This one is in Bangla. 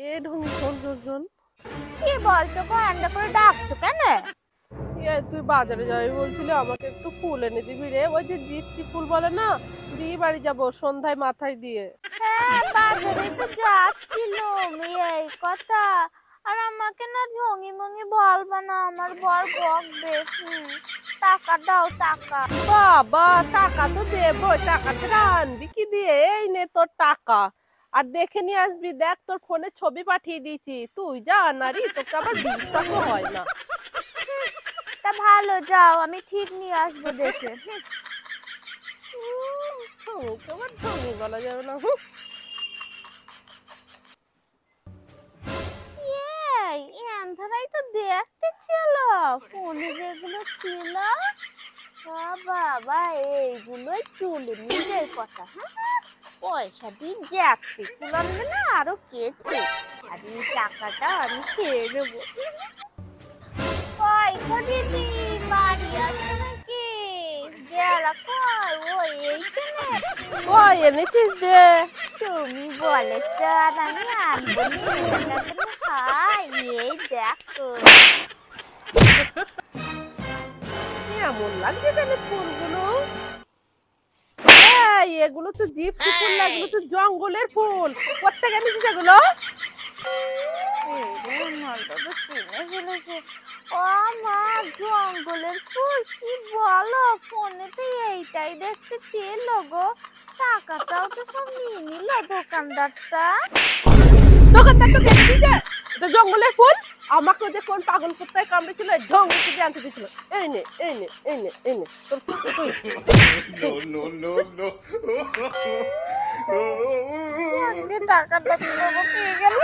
এ ঢঙ্গি শোন শোন শোন, কি বলছো গো? এন্ডা করে ডাকছো কেন? তুই বাজারে যাবি বলছিলি, আমাকে একটু ফুল এনে দিবি রে। ওই যে জিপসি ফুল বলে না, বিয়ে বাড়ি যাবো সন্ধ্যায় মাথায় দিয়ে। হ্যাঁ, বাজারে তো যাচ্ছিলাম, এই কথা। আর আমাকে না ঝঙ্গি মঙ্গি বলবা না, আমার বর বকবে। টাকা দাও, টাকা। বাবা, টাকা তো দেবো, টাকা ছাড়া আনবি কি দিয়ে? এই নে তোর টাকা, আর দেখে নিয়ে আসবি। দেখ, তোর ফোনে ছবি পাঠিয়ে দিয়েছি। তুই যা নারী, তোকে আবার বিশ্বাসও হয় না। তা ভালো, যাও, আমি ঠিক নিয়ে আসবো দেখে। আবার ঢঙ্গি বলা যাবে না। এই আন্ধারাই তো দেখতে ছিল ফোনে যেগুলো ছিল। বাবা, এইগুলোই তুলে নিজের কথা। পয়সা দিয়ে যাচ্ছি, ফুল আনবে না আরো কেটে, আর এই টাকাটা আমি খেয়ে নেবো। কই গো দিদি, বাড়ি আসো নাকি? গেলা কই? ওই এইখানে। কই এনেছিস দে। তুমি বলেছ আর আমি আনবো নি। হাই, এই দেখো। কেমন লাগছে তাহলে ফুলগুলো? এগুলো তো জিপসি ফুল না, এগুলো তো জঙ্গলের ফুল। কোত্থেকে এনেছিস এগুলো? ও মা, জঙ্গলের ফুল? কি বলো? ফোনে তো এইটাই দেখতে ছিল গো। টাকাটাও তো সব নিয়ে নিল দোকানদারটা। দোকানদার তো কেটে দিয়েছে। এটা জঙ্গলের ফুল। আমাকে যে কোন পাগল কুত্তায় কামড়েছিল, ঢঙ্গি থেকে আনতে দিয়েছিল। এই নে, এই নে, এই নে, এই নে তোর তুই। No, no, no, no. টাকাটা পেয়ে গেল।